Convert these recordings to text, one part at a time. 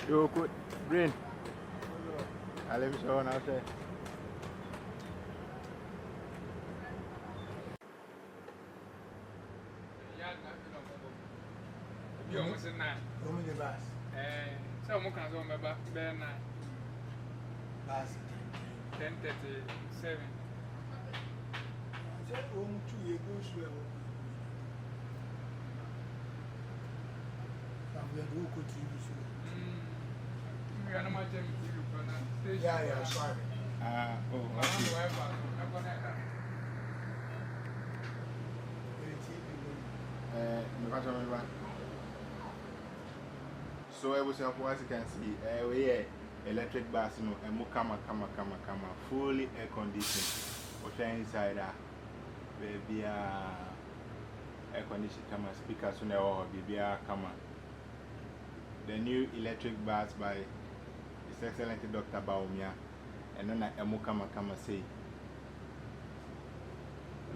Yo, good. Green. I live so now, say. You almost in 9. Only the bus. Some more can go back, bear 9. Bus. 10:37. I said, home 2 years ago. We are doing good TV show. We are not much TV. Yeah, sorry. So I was as you can see, we electric bus, and more kama, fully air conditioned. What's inside that? Baby, air conditioned camera speakers, so now baby, camera. The new electric bus by His Excellency Dr. Bawumia, and then I kama say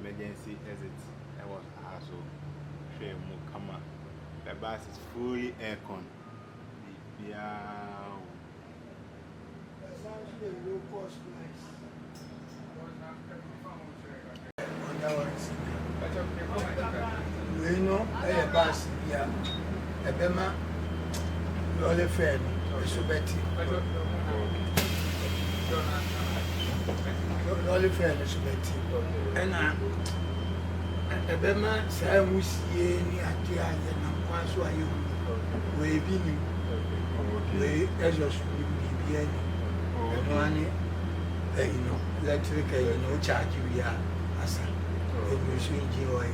emergency exit. I was also share kama. The bus is fully aircon. Yeah. That's actually a low cost price. We know a bus here. A Bema. Lolly Fair, Betty. Lolly Fair, Betty. And a Bema, Samus, ye, Atia, and Quaswa, you may be new. As your school be any. Money, electric, charge you, as you should enjoy.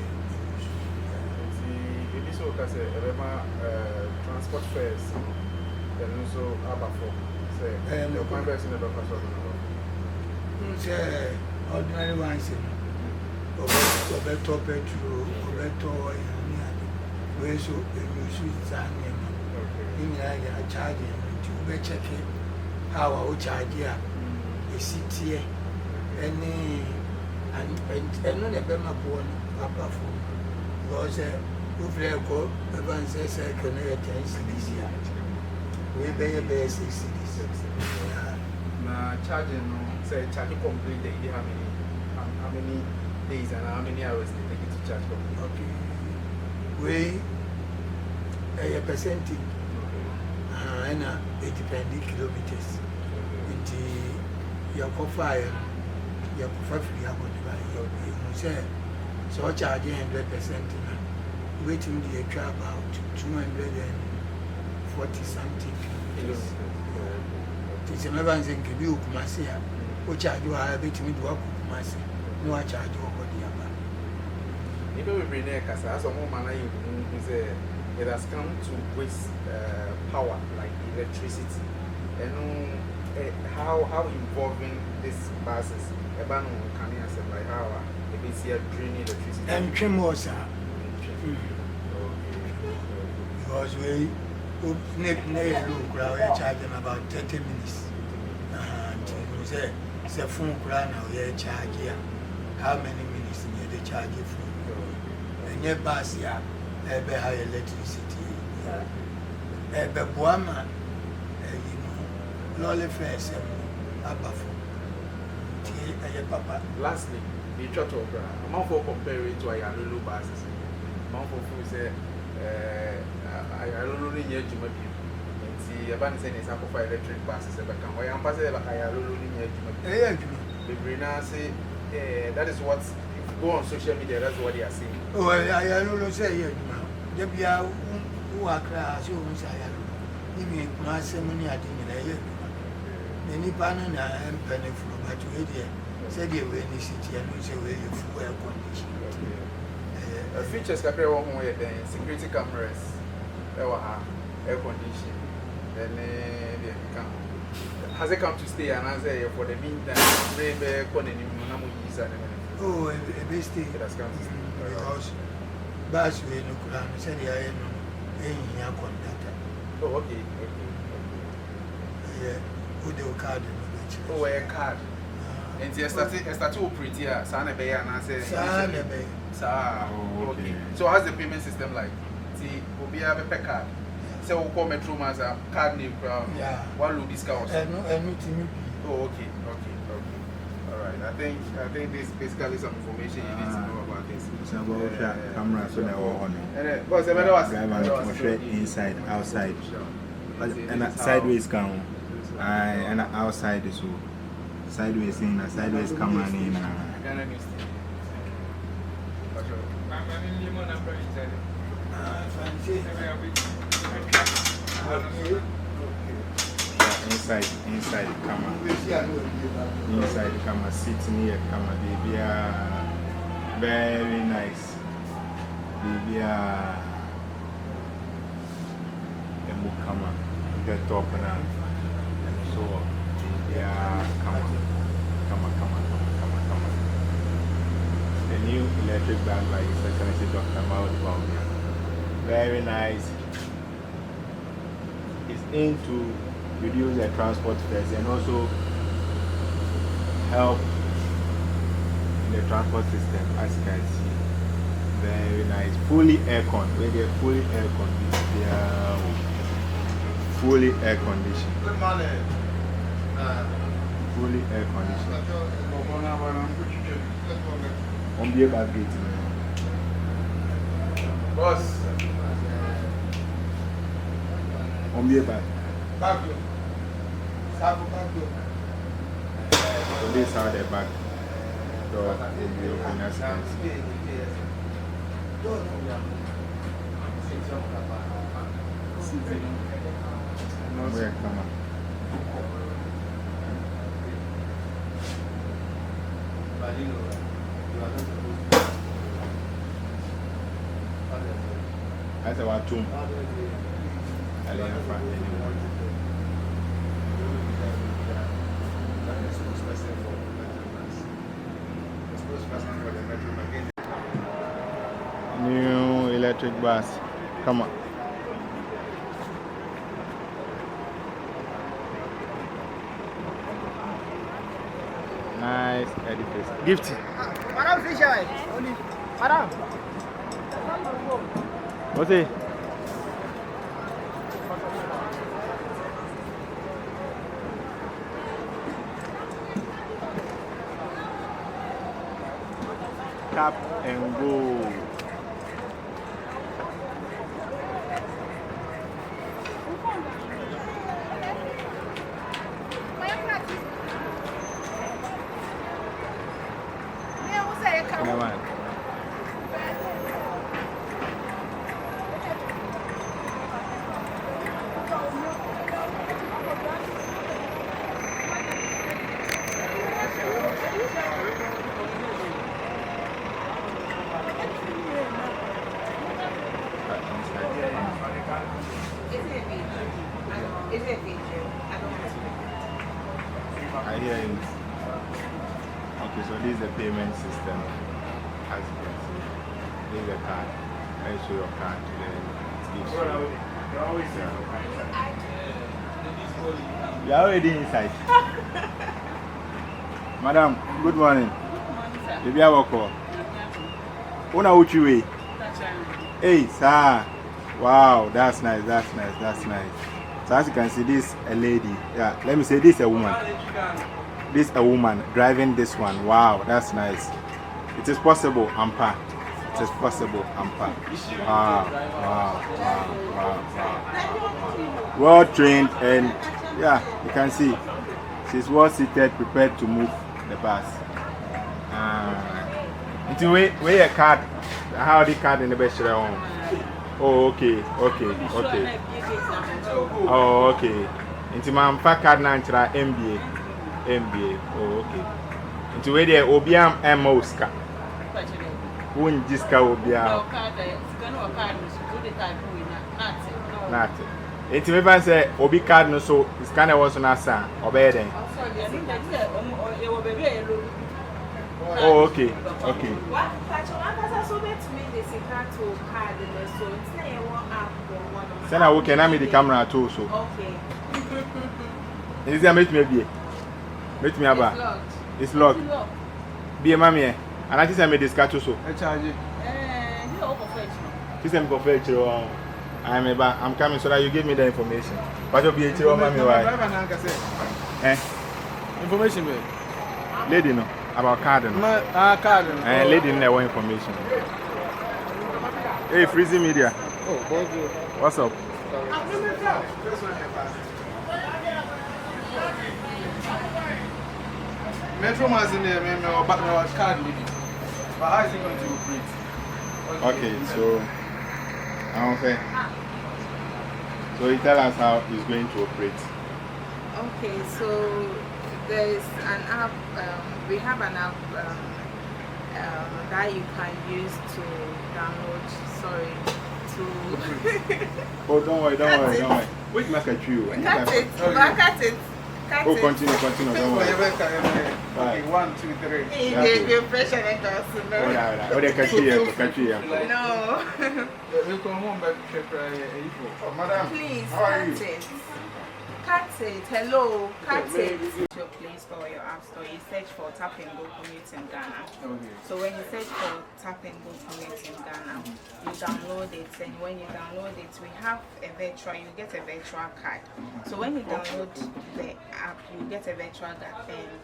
So, because transport fares, then also Abafo. Say, no converse in the Bafaso. Say, ordinary ones, Roberto Petro, Roberto, where so you should sign him. In a charging to be checking how I would charge here. A city, any and not a Bema born Abafo. Because Ufreko, everyone says I can hear 10 cities here. We pay a base 6 cities. Now, charging, say, charging complete day, how many days and how many hours they take it to charge complete? Okay. We a percentage. And it depends kilometers. Your coffee, your coffee, you say, so charging 100%. Waiting the car about 240 something kilometers. It's another thing to do, Kumasia, which I do have it to me to work with Kumasi. No, I charge over the other. Even we bring there, because as a woman, it has come to waste power, like electricity. And how involving these buses, about can you like how they see a drain electricity? And Tremosa. Because we charge them about 30 minutes. And say, phone crown now, we charge here. How many minutes they charge you for? And your bus here, high electricity. But Buama, lolly face abafu. Papa. Lastly, the church of amount for compare it to a Lulu buses. Amount for food say I don't know yet to make you. See, a band saying it's up for electric buses. But I am passing like I don't know yet to make you. The Brina say that is what, if you go on social media, that's what they are saying. Oh, I don't say it now. Debia who are class, you will say, even not so many I think the Nippon and penny from my two here. Said you were in the city and we say where you full air condition. Features capture one way, then security cameras, air condition, then has it come to stay and answer for the meantime? Maybe oh, a best thing it has come to stay because Bass will look around and said, I am in your conductor. Oh, okay. Yeah, with the card. Oh, a card. And you started pretty here, Sana Bay, and I said, Sana Bay. Okay. So, how's the payment system like? See, we'll be a pay card. So, we'll call Metro as a card name. Yeah. One low discount. No, oh, okay. All right. I think this is basically some information you need to know about this. It's about camera, so they were on it. Because the matter was inside, outside. And sideways come. And outside is sideways in a sideways camera in inside the camera. Inside the camera, sitting here, camera, they be very nice. They be a book camera, get top and so yeah, come on. The new electric bag by His Excellency Dr. Bawumia. Very nice. It's aimed to reduce the transport fares and also help in the transport system, as you can see. Very nice. Fully aircon. They are fully air conditioned. They are fully air conditioned. Good morning. Fully air conditioned. On the back gate. Boss. On the back. Back door. So this is how the back door will be open, as you can see. Where come on? That's about two. I didn't find anyone. New electric bus. Come on. Nice edifice. Gift. Madam Fisher. Madam. What's it? Tap and go. Come on. I hear you. Okay, so this is the payment system. As you can see, this is the card. I show your card, then it gives you. You are already inside. Madam, good morning. Good morning, sir. You are welcome. Una uchiwe. Hey, sir. Wow, that's nice. So as you can see, this a lady. Yeah, let me say this a woman. This a woman driving this one. Wow, that's nice. It is possible, Ampa. It is possible, Ampa. Wow, wow, wow, wow, wow. Well trained, and yeah, you can see she's well seated, prepared to move the bus. Until we a card. How the card in the best room? Oh, okay, okay, okay. Oh, okay. Until my card now MBA. MBA. Oh, okay. Until we there, Obiam and Mosca. Wouldn't this car will be out. Nothing. Until we say Obi card no so it's kind of was on our son or better. Oh, okay, okay. Send I can I the camera too so. Okay. Is there meet me be? Meet me about. It's locked. Be a mammy. And I just made this car too so. I charge you. System professional. I'm coming so that you give me the information. What will be a chill mammy? Why? Information, babe. Lady, no. About card. Card. And lady in there information. Hey, Freezy Media. Oh, bonjour. What's up? Metro was in there, but no card living. But how is it going to operate? Okay, so okay. So you tell us how it's going to operate. Okay, so there's an app, we have an app that you can use to download, Oh, don't worry, don't worry. Which market you? cut it, cut it. Oh, continue, don't worry. Okay, 1, 2, 3. The pressure and us, Oh, yeah. Oh, they catch you. no. We'll come home back to Oh, madam. Please, How are cut you? it. Cut it. Hello, cut it. Your Play Store, your App Store, you search for Tap and Go Commute in Ghana. Okay. So when you search for Tap and Go Commute in Ghana, you download it, and when you download it, we have a virtual, you get a virtual card. So when you download the app, you get a virtual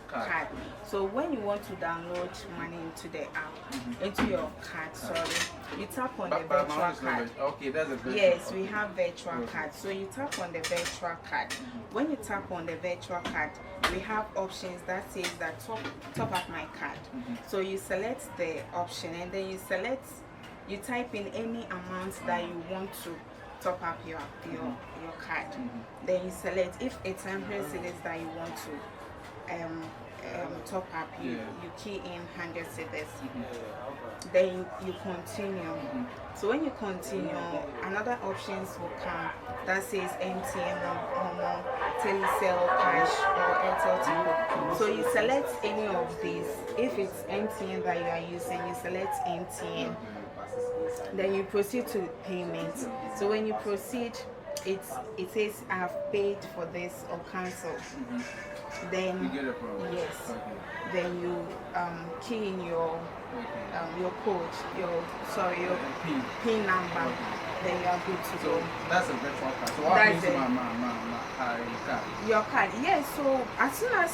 card. So when you want to download money into the app, into your card, you tap on the virtual card. Okay, that's a virtual. Yes, we have virtual cards. So you tap on the virtual card. When you tap on the virtual card, we have options that says that top up my card. So you select the option and then you type in any amount that you want to top up your card. Then you select if it's 100 cedis that you want to top up, you key in 100 cedis. Then you continue. So when you continue, another options will come that says MTN, Momo, Telecel, Cash, or Airtel Tigo. So you select any of these. If it's MTN that you are using, you select MTN. Then you proceed to payment. So when you proceed, it says I have paid for this or cancel. Then You get a problem. yes. Okay. Then you key in your code, your PIN number. Then you are good to So go. that's a virtual card. So what That's happens it. to my card? Your card, yes. So as soon as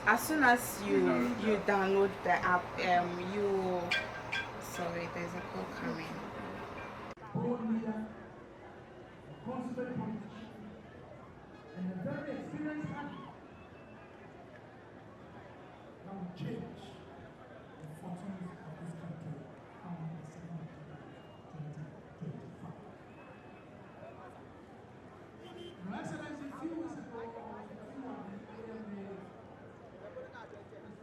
as soon as you download the app, sorry, there's a call coming. Bawumia, a consummate politician, and a very experienced athlete that will change the fortunes of this country come the second of 2025. Your Excellency, a few weeks ago, I was with you at the AMA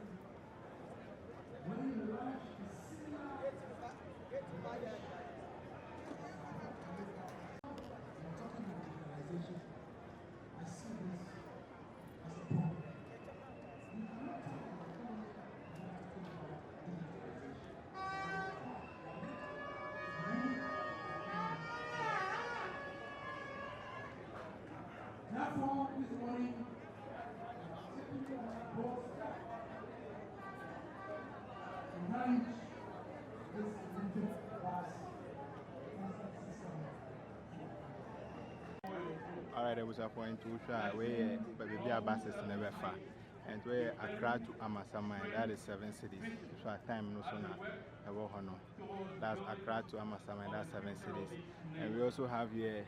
when you launched a similar I see this as a problem. You cannot talk about economy and not talk about digitalization. Therefore, this morning, I'm taking you on a bold step to manage this electric bus transport system alright, there was a point to try where baby buses never far. And where Accra to Amasaman, that is 7 cities. So at time no sooner that's Accra to Amasaman, that's 7 cities. And we also have here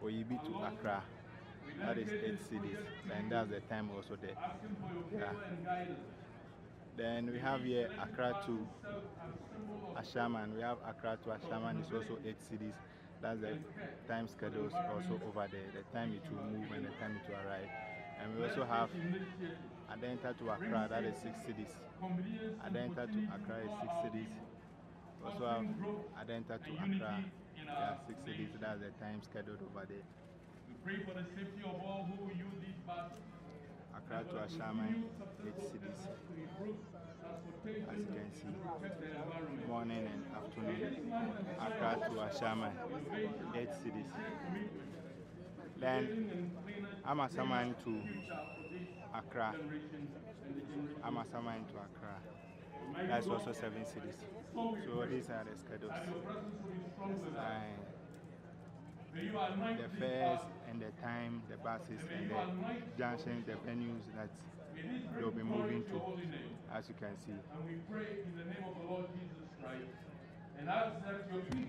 Oyibi to Accra, that is 8 cities. And that's the time also there. Yeah. Then we have here Accra to Ashaman. We have Accra to Ashaman, it's also 8 cities. That's the time schedules also over there, the time it will move and the time it will arrive. And we also have Adenta to Accra, that is 6 cities. Adenta to Accra is 6 cities. We also have Adenta to Accra, yeah, 6 cities. That's the time scheduled over there. We pray for the safety of all who use these buses. Accra to Ashaman, 8 cities. As you can see, morning and afternoon. Accra to Ashaman, 8 cities. Then Amasaman to Accra. Amasaman to Accra. That's also 7 cities. So these are the schedules. The fares and the time, the buses and the junctions, the venues that they'll be moving to, as you can see. And we pray in the name of the Lord Jesus Christ. And as that your people